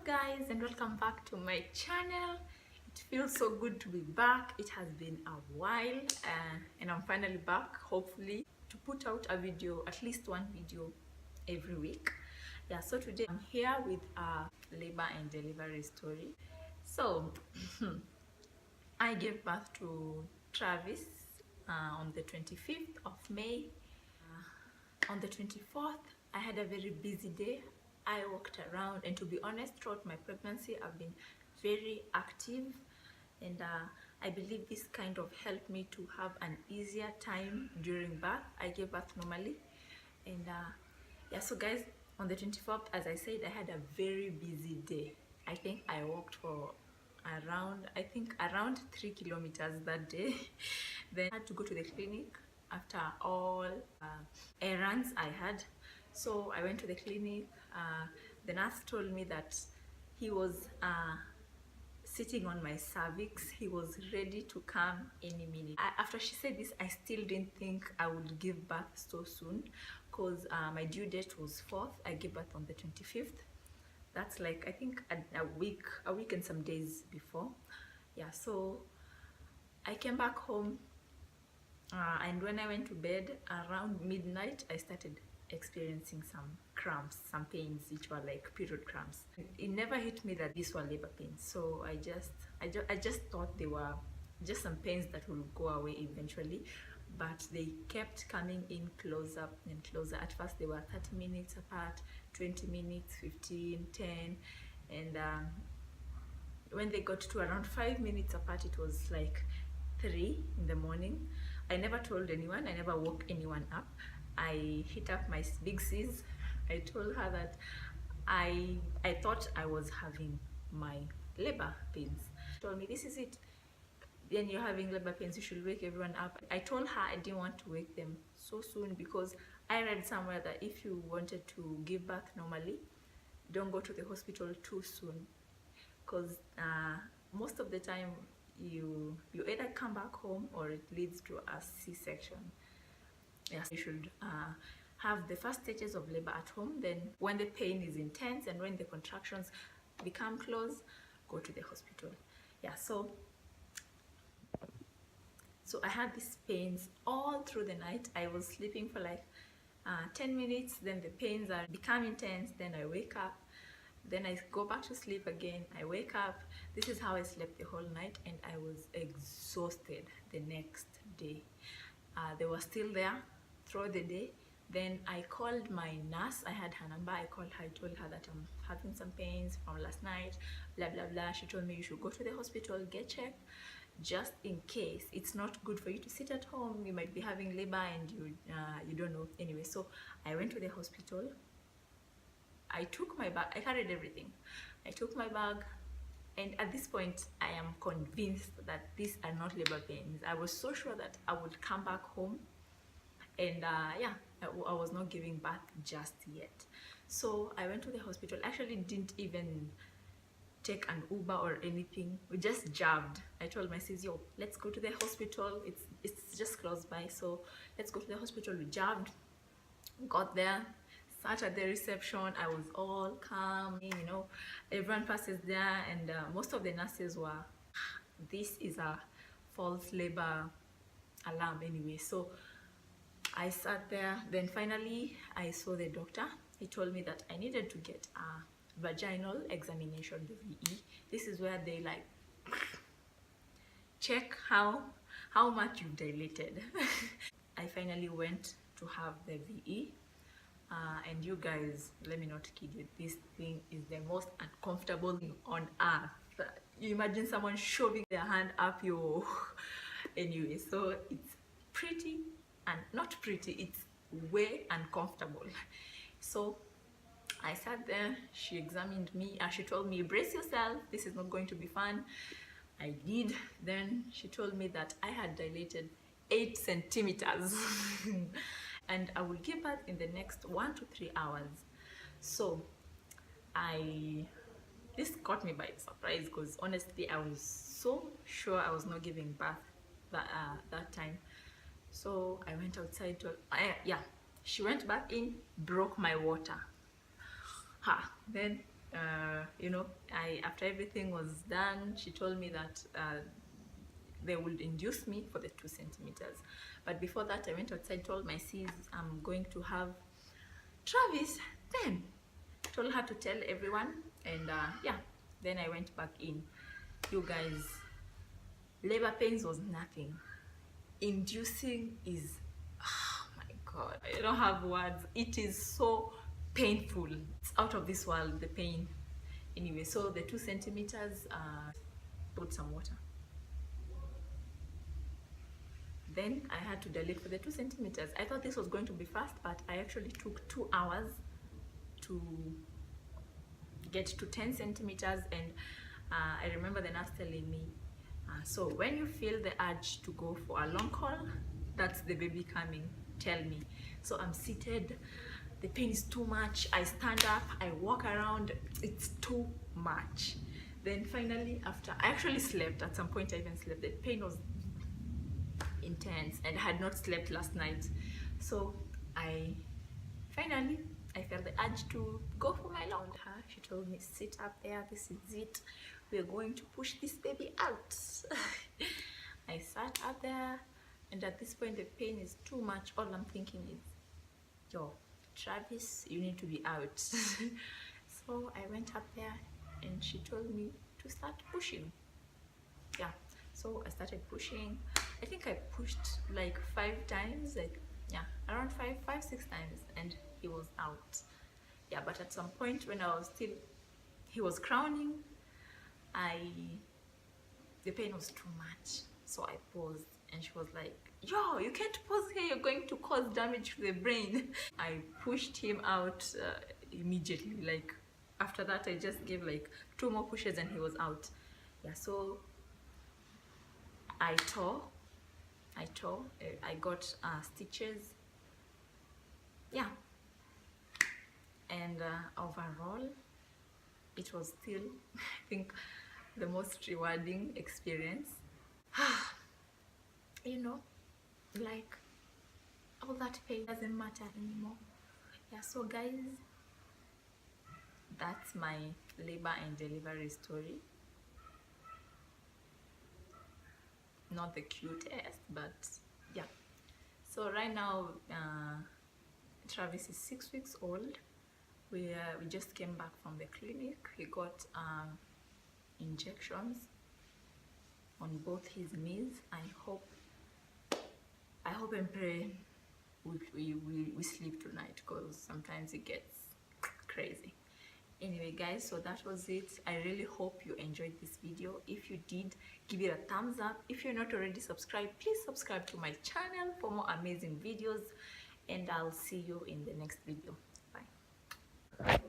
Guys, and welcome back to my channel. It feels so good to be back. It has been a while and I'm finally back, hopefully to put out a video, at least one video every week. Yeah, so today I'm here with a labor and delivery story. So I gave birth to Travis on the 25th of May. On the 24th, I had a very busy day. I walked around, and to be honest, throughout my pregnancy, I've been very active, and I believe this kind of helped me to have an easier time during birth. I gave birth normally, and yeah, so guys, on the 24th, as I said, I had a very busy day. I think I walked for around 3 kilometers that day. Then I had to go to the clinic after all errands I had. So I went to the clinic. The nurse told me that he was sitting on my cervix. He was ready to come any minute. After she said this, I still didn't think I would give birth so soon, because my due date was 4th. I gave birth on the 25th. That's like, I think a week and some days before. Yeah, so I came back home, and when I went to bed around midnight, I started experiencing some cramps, some pains, which were like period cramps. It never hit me that these were labor pains, so I just thought they were just some pains that will go away eventually, but they kept coming in closer and closer. At first they were 30 minutes apart, 20 minutes, 15, 10, and when they got to around 5 minutes apart, it was like 3 in the morning. I never told anyone, I never woke anyone up. I hit up my big sis. I told her that I thought I was having my labor pains. She told me, this is it. Then you're having labor pains, you should wake everyone up. I told her I didn't want to wake them so soon, because I read somewhere that if you wanted to give birth normally, don't go to the hospital too soon, because most of the time you either come back home or it leads to a C-section. Yes, you should have the first stages of labor at home. Then when the pain is intense and when the contractions become close, go to the hospital. Yeah, so I had these pains all through the night. I was sleeping for like 10 minutes, then the pains are become intense, then I wake up, then I go back to sleep again, I wake up. This is how I slept the whole night, and I was exhausted the next day. They were still there throughout the day. Then I called my nurse. I had her number. I called her. I told her that I'm having some pains from last night, blah blah blah. She told me you should go to the hospital, get checked, just in case. It's not good for you to sit at home. You might be having labor and you don't know. Anyway, so I went to the hospital. I took my bag. I carried everything. I took my bag, and at this point I am convinced that these are not labor pains. I was so sure that I would come back home, and yeah, I was not giving birth just yet. So I went to the hospital. Actually didn't even take an Uber or anything. We just jabbed. I told my sis, yo, let's go to the hospital. It's just close by, so let's go to the hospital. We jabbed, got there, sat at the reception. I was all calm, you know, everyone passes there, and most of the nurses were, this is a false labor alarm anyway. So I sat there. Then finally I saw the doctor. He told me that I needed to get a vaginal examination, the VE. This is where they like check how much you've dilated. I finally went to have the VE. And you guys, let me not kid you, this thing is the most uncomfortable thing on earth. You imagine someone shoving their hand up your anyway, so it's pretty, and not pretty, it's way uncomfortable. So I sat there, she examined me, and she told me, brace yourself, this is not going to be fun. I did. Then she told me that I had dilated 8 centimeters and I will give birth in the next 1 to 3 hours. So this caught me by surprise, because honestly I was so sure I was not giving birth that time. So I went outside to yeah, she went back in, broke my water. Then you know, after everything was done, she told me that they would induce me for the 2 centimeters. But before that, I went outside, told my sis I'm going to have Travis. Then told her to tell everyone, and yeah, then I went back in. You guys, labor pains was nothing. Inducing is, oh my god, I don't have words. It is so painful. It's out of this world, the pain. Anyway, so the 2 centimeters, put some water. Then I had to dilate for the 2 centimeters. I thought this was going to be fast, but I actually took 2 hours to get to 10 centimeters. And I remember the nurse telling me, so when you feel the urge to go for a long haul, that's the baby coming, tell me. So I'm seated, the pain is too much, I stand up, I walk around, it's too much. Then finally, after I actually slept, at some point I even slept. The pain was intense and I had not slept last night. So I felt the urge to go for my long haul. She told me, sit up there, this is it, we're going to push this baby out. I sat up there, and at this point the pain is too much. All I'm thinking is, yo, Travis, you need to be out. So I went up there and she told me to start pushing. Yeah, so I started pushing. I think I pushed like 5 times, like, yeah, around 6 times, and he was out. Yeah, but at some point when he was crowning, the pain was too much, so I paused, and she was like, yo, you can't pause here, you're going to cause damage to the brain. I pushed him out immediately. Like, after that I just gave like 2 more pushes and he was out. Yeah, so I got stitches. Yeah, and overall it was still, I think, the most rewarding experience. You know, like, all that pain doesn't matter anymore. Yeah, so guys, that's my labor and delivery story. Not the cutest, but yeah. So right now Travis is 6 weeks old. We just came back from the clinic. He got injections on both his knees. I hope and pray we sleep tonight, because sometimes it gets crazy. Anyway guys, so that was it. I really hope you enjoyed this video. If you did, give it a thumbs up. If you're not already subscribed, please subscribe to my channel for more amazing videos, and I'll see you in the next video. Bye.